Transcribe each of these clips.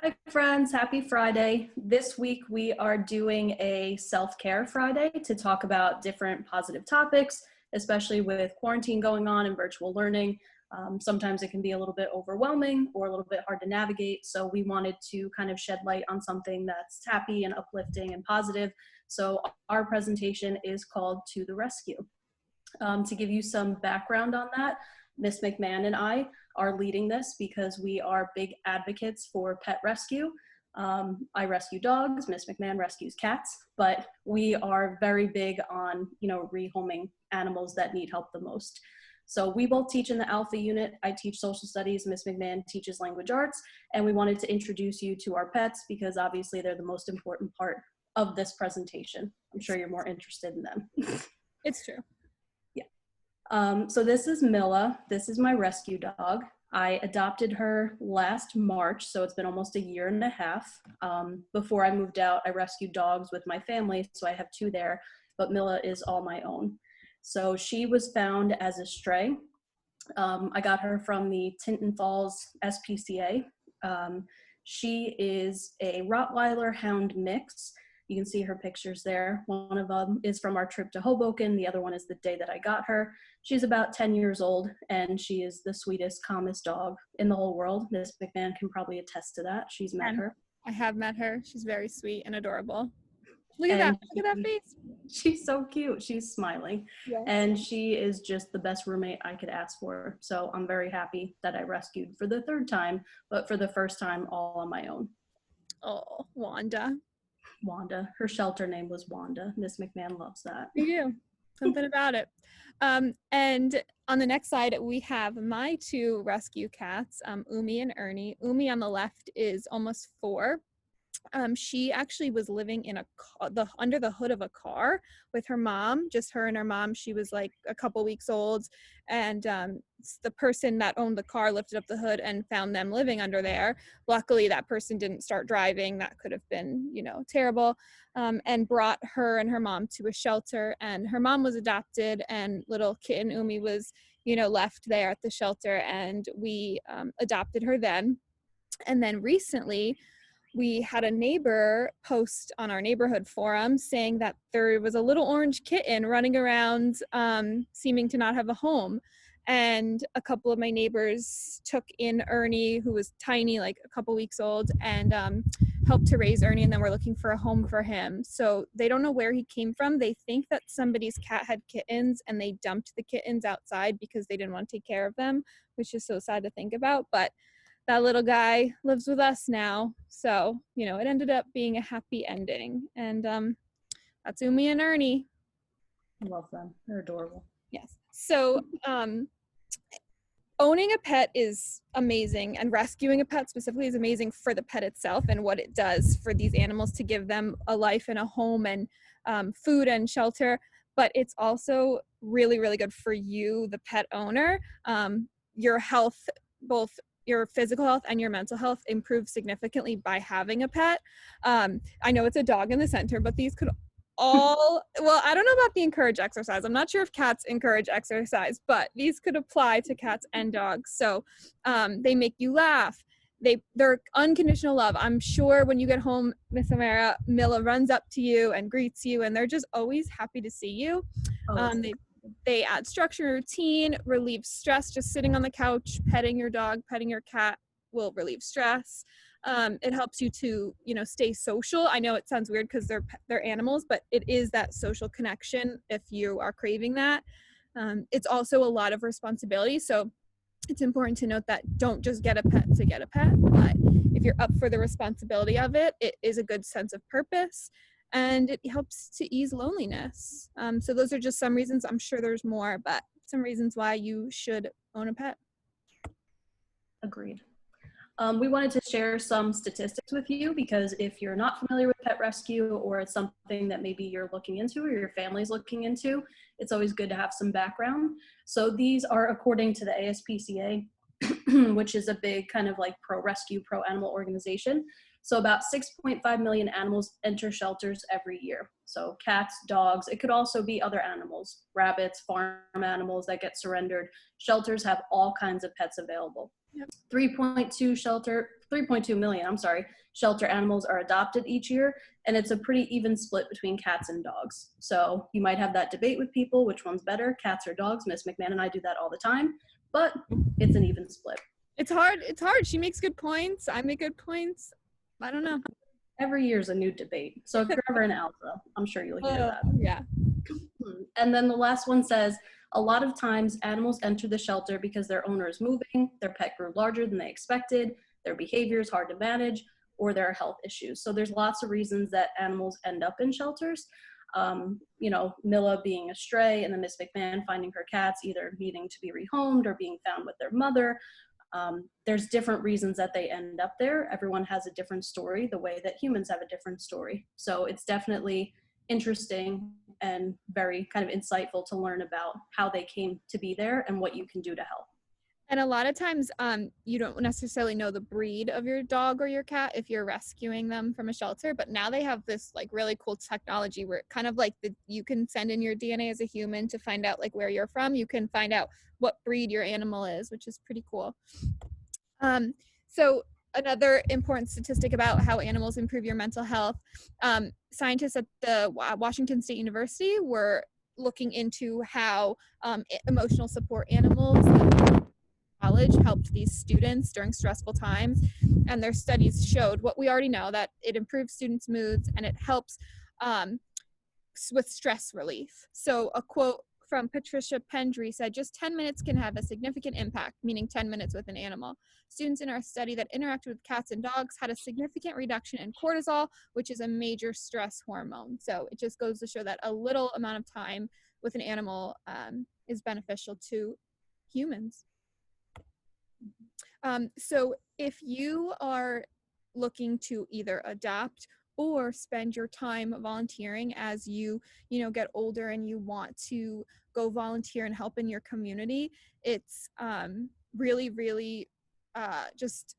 Hi friends, happy Friday. This week we are doing a self-care Friday to talk about different positive topics, especially with quarantine going on and virtual learning. Sometimes it can be a little bit overwhelming or a little bit hard to navigate. So we wanted to kind of shed light on something that's happy and uplifting and positive. So our presentation is called To the Rescue. To give you some background on that, Miss McMahon and I are leading this because we are big advocates for pet rescue. I rescue dogs, Miss McMahon rescues cats, but we are very big on, rehoming animals that need help the most. So we both teach in the Alpha unit. I teach social studies, Miss McMahon teaches language arts, and we wanted to introduce you to our pets because obviously they're the most important part of this presentation. I'm sure you're more interested in them. It's true. So this is Milla. This is my rescue dog. I adopted her last March, so it's been almost a year and a half. Before I moved out, I rescued dogs with my family, so I have two there, but Milla is all my own. So she was found as a stray. I got her from the Tinton Falls SPCA. She is a Rottweiler Hound mix. You can see her pictures there. One of them is from our trip to Hoboken. The other one is the day that I got her. She's about 10 years old, and she is the sweetest, calmest dog in the whole world. Miss McMahon can probably attest to that. She's met her. I have met her. She's very sweet and adorable. Look at that. Look at that face. She's so cute. She's smiling. Yeah. And she is just the best roommate I could ask for. So I'm very happy that I rescued for the third time, but for the first time all on my own. Oh, Wanda. Wanda. Her shelter name was Wanda. Miss McMahon loves that. You do. Something about it. And on the next slide, we have my two rescue cats, Umi and Ernie. Umi on the left is almost 4. She actually was living in under the hood of a car with her mom, just her and her mom. She was like a couple weeks old, and the person that owned the car lifted up the hood and found them living under there. Luckily, that person didn't start driving. That could have been, terrible, and brought her and her mom to a shelter. And her mom was adopted, and little kitten Umi was, left there at the shelter, and we adopted her then. And then recently, we had a neighbor post on our neighborhood forum saying that there was a little orange kitten running around, seeming to not have a home. And a couple of my neighbors took in Ernie, who was tiny, like a couple weeks old, and helped to raise Ernie, and then we're looking for a home for him. So they don't know where he came from. They think that somebody's cat had kittens and they dumped the kittens outside because they didn't want to take care of them, which is so sad to think about. But that little guy lives with us now. So, it ended up being a happy ending. And that's Umi and Ernie. I love them. They're adorable. Yes. So owning a pet is amazing, and rescuing a pet specifically is amazing for the pet itself and what it does for these animals to give them a life and a home and food and shelter. But it's also really, really good for you, the pet owner. Your health, both your physical health and your mental health, improves significantly by having a pet. I know it's a dog in the center, but these could well, I don't know about the encourage exercise. I'm not sure if cats encourage exercise, but these could apply to cats and dogs. So they make you laugh. They're unconditional love. I'm sure when you get home, Miss Amara, Milla runs up to you and greets you, and they're just always happy to see you. They add structure and routine, relieve stress. Just sitting on the couch, petting your dog, petting your cat will relieve stress. It helps you to, stay social. I know it sounds weird because they're animals, but it is that social connection if you are craving that. It's also a lot of responsibility. So it's important to note that don't just get a pet to get a pet, but if you're up for the responsibility of it, it is a good sense of purpose. And it helps to ease loneliness. So those are just some reasons. I'm sure there's more, but some reasons why you should own a pet. Agreed. We wanted to share some statistics with you because if you're not familiar with pet rescue or it's something that maybe you're looking into or your family's looking into, it's always good to have some background. So these are according to the ASPCA, which is a big kind of like pro-rescue, pro-animal organization. So about 6.5 million animals enter shelters every year. So cats, dogs, it could also be other animals, rabbits, farm animals that get surrendered. Shelters have all kinds of pets available. Yep. 3.2 3.2 million, I'm sorry, shelter animals are adopted each year, and it's a pretty even split between cats and dogs. So you might have that debate with people, which one's better, cats or dogs? Miss McMahon and I do that all the time, but it's an even split. It's hard. It's hard. She makes good points. I make good points. I don't know. Every year is a new debate. So if you're ever in Alpha, I'm sure you'll hear that. Yeah. And then the last one says, a lot of times animals enter the shelter because their owner is moving, their pet grew larger than they expected, their behavior is hard to manage, or there are health issues. So there's lots of reasons that animals end up in shelters. You know, Milla being a stray, and then Miss McMahon finding her cats either needing to be rehomed or being found with their mother. There's different reasons that they end up there. Everyone has a different story, the way that humans have a different story. So it's definitely interesting and very kind of insightful to learn about how they came to be there and what you can do to help. And a lot of times, you don't necessarily know the breed of your dog or your cat if you're rescuing them from a shelter. But now they have this like really cool technology where kind of like you can send in your DNA as a human to find out like where you're from. You can find out what breed your animal is, which is pretty cool. So another important statistic about how animals improve your mental health, scientists at the Washington State University were looking into how emotional support animals college helped these students during stressful times, and their studies showed what we already know, that it improves students' moods and it helps with stress relief. So a quote from Patricia Pendry said, "Just 10 minutes can have a significant impact," meaning 10 minutes with an animal. Students in our study that interacted with cats and dogs had a significant reduction in cortisol, which is a major stress hormone. So it just goes to show that a little amount of time with an animal is beneficial to humans. So if you are looking to either adopt or spend your time volunteering as you get older and you want to go volunteer and help in your community, it's really just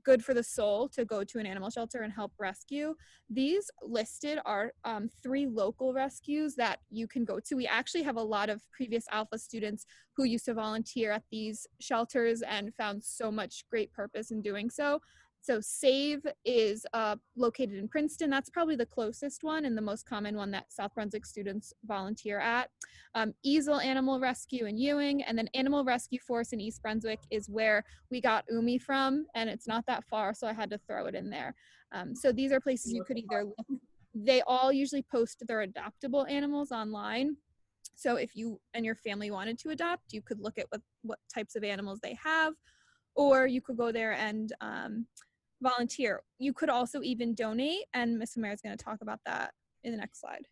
good for the soul to go to an animal shelter and help rescue. These listed are 3 local rescues that you can go to. We actually have a lot of previous Alpha students who used to volunteer at these shelters and found so much great purpose in doing so. So SAVE is located in Princeton. That's probably the closest one and the most common one that South Brunswick students volunteer at. Easel Animal Rescue in Ewing, and then Animal Rescue Force in East Brunswick is where we got Umi from, and it's not that far, so I had to throw it in there. So these are places you could either look. They all usually post their adoptable animals online. So if you and your family wanted to adopt, you could look at what types of animals they have, or you could go there and volunteer. You could also even donate, and Miss Amara is going to talk about that in the next slide.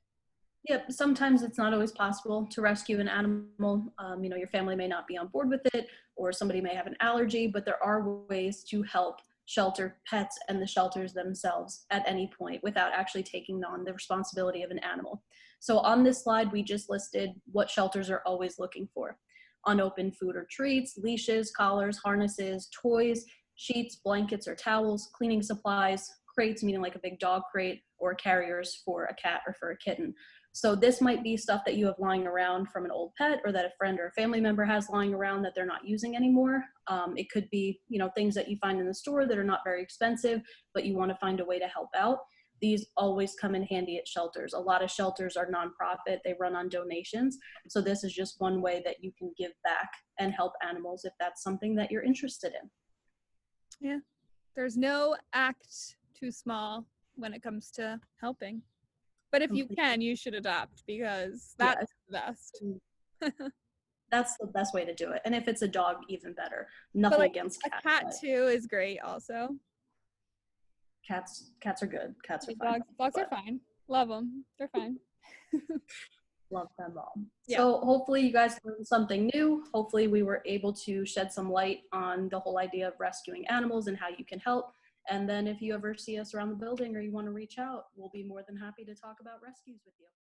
Yep, sometimes it's not always possible to rescue an animal. Your family may not be on board with it, or somebody may have an allergy, but there are ways to help shelter pets and the shelters themselves at any point without actually taking on the responsibility of an animal. So on this slide, we just listed what shelters are always looking for: unopened food or treats, leashes, collars, harnesses, toys, sheets, blankets or towels, cleaning supplies, crates, meaning like a big dog crate, or carriers for a cat or for a kitten. So this might be stuff that you have lying around from an old pet, or that a friend or a family member has lying around that they're not using anymore. It could be, things that you find in the store that are not very expensive, but you want to find a way to help out. These always come in handy at shelters. A lot of shelters are nonprofit. They run on donations. So this is just one way that you can give back and help animals if that's something that you're interested in. Yeah, there's no act too small when it comes to helping. But if you can, you should adopt, because that's the best. That's the best way to do it. And if it's a dog, even better. Nothing against cats. A cat too is great also. Cats are good. Cats are fine. Dogs are fine. Love them. They're fine. Love them all. Yeah. So hopefully you guys learned something new. Hopefully we were able to shed some light on the whole idea of rescuing animals and how you can help. And then if you ever see us around the building or you want to reach out, we'll be more than happy to talk about rescues with you.